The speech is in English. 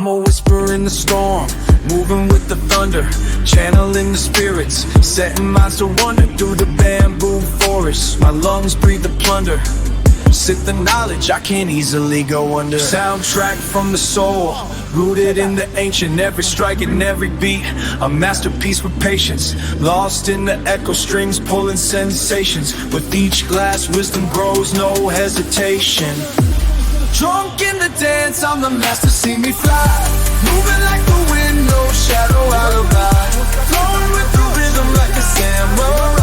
I'm a whisper in the storm, moving with the thunder, channeling the spirits, setting minds to wonder through the bamboo forest. My lungs breathe the plunder, sit the knowledge I can't easily go under. Soundtrack from the soul, rooted in the ancient, every strike and every beat, a masterpiece with patience, lost in the echo strings, pulling sensations. With each glass, wisdom grows, no hesitation. Drunk in the dance, I'm the master, see me fly, moving like the wind, no shadow out of eye, flowing with the rhythm like a samurai.